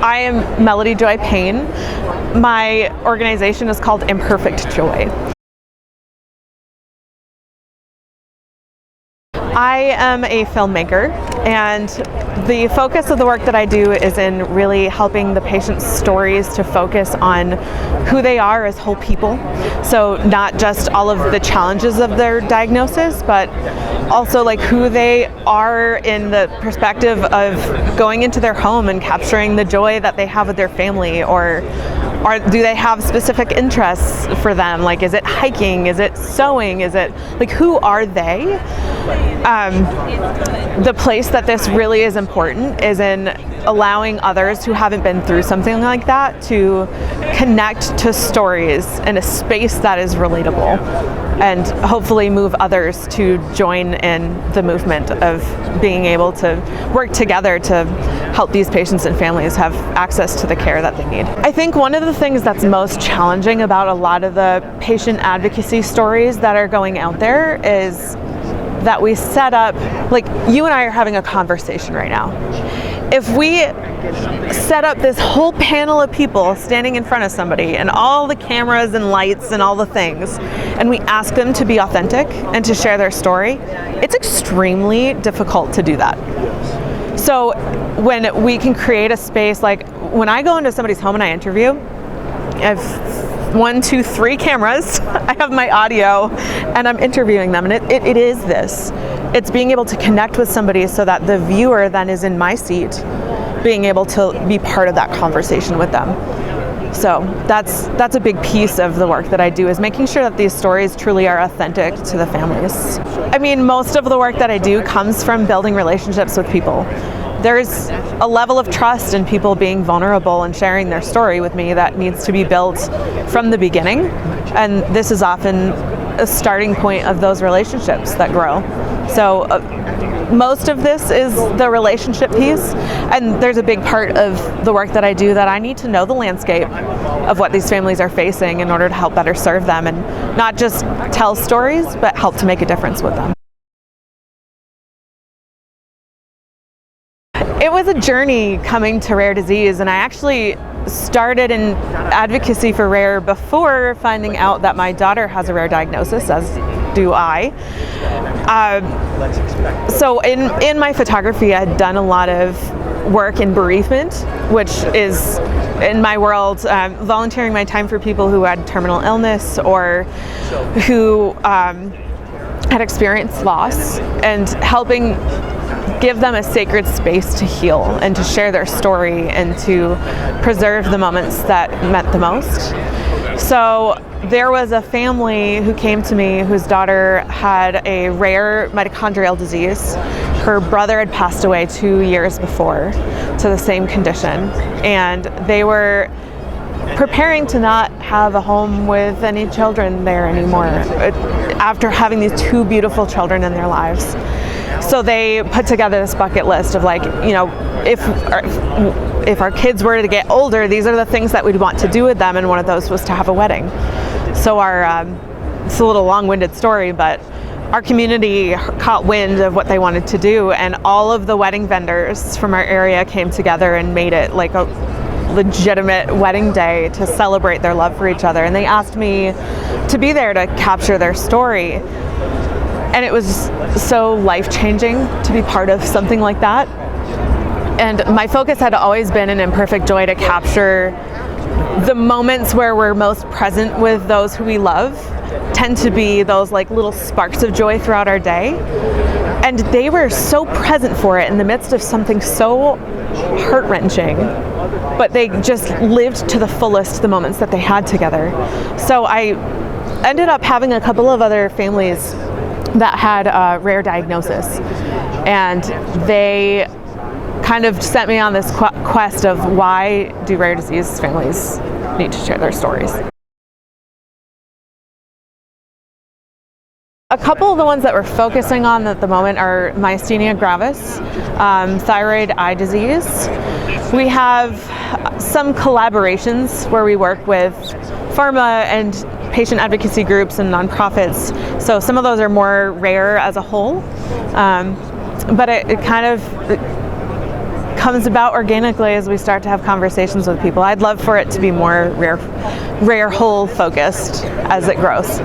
I am Melody Joy Paine. My organization is called Imperfect Joy. I am a filmmaker, and the focus of the work that I do is in really helping the patient's stories to focus on who they are as whole people. So not just all of the challenges of their diagnosis, but also like who they are in the perspective of going into their home and capturing the joy that they have with their family, or do they have specific interests for them? Like, is it hiking? Is it sewing? Is it, like, who are they? The place that this really is important is in allowing others who haven't been through something like that to connect to stories in a space that is relatable, and hopefully move others to join in the movement of being able to work together to help these patients and families have access to the care that they need. I think one of the things that's most challenging about a lot of the patient advocacy stories that are going out there is that we set up, like you and I are having a conversation right now. If we set up this whole panel of people standing in front of somebody and all the cameras and lights and all the things, and we ask them to be authentic and to share their story, it's extremely difficult to do that. So when we can create a space, like when I go into somebody's home and I interview, I have 1, 2, 3 cameras, I have my audio, and I'm interviewing them, and it is this. It's being able to connect with somebody so that the viewer then is in my seat, being able to be part of that conversation with them. So that's a big piece of the work that I do, is making sure that these stories truly are authentic to the families. I mean, most of the work that I do comes from building relationships with people. There's a level of trust in people being vulnerable and sharing their story with me that needs to be built from the beginning, and this is often a starting point of those relationships that grow. So most of this is the relationship piece, and there's a big part of the work that I do that I need to know the landscape of what these families are facing in order to help better serve them, and not just tell stories, but help to make a difference with them. It was a journey coming to rare disease, and I actually started in advocacy for rare before finding out that my daughter has a rare diagnosis, as do I. So in my photography, I had done a lot of work in bereavement, which is, in my world, volunteering my time for people who had terminal illness or who had experienced loss, and helping give them a sacred space to heal and to share their story and to preserve the moments that meant the most. So there was a family who came to me whose daughter had a rare mitochondrial disease. Her brother had passed away 2 years before to the same condition, and they were preparing to not have a home with any children there anymore after having these 2 beautiful children in their lives. So they put together this bucket list of, like, you know, if our kids were to get older, these are the things that we'd want to do with them, and one of those was to have a wedding. So it's a little long-winded story, but our community caught wind of what they wanted to do, and all of the wedding vendors from our area came together and made it like a legitimate wedding day to celebrate their love for each other. And they asked me to be there to capture their story. And it was so life-changing to be part of something like that. And my focus had always been in Imperfect Joy to capture the moments where we're most present with those who we love, tend to be those like little sparks of joy throughout our day. And they were so present for it in the midst of something so heart-wrenching, but they just lived to the fullest the moments that they had together. So I ended up having a couple of other families that had a rare diagnosis, and they kind of sent me on this quest of, why do rare disease families need to share their stories? A couple of the ones that we're focusing on at the moment are myasthenia gravis, thyroid eye disease. We have some collaborations where we work with pharma and patient advocacy groups and nonprofits. So some of those are more rare as a whole, but it kind of comes about organically as we start to have conversations with people. I'd love for it to be more rare whole focused as it grows.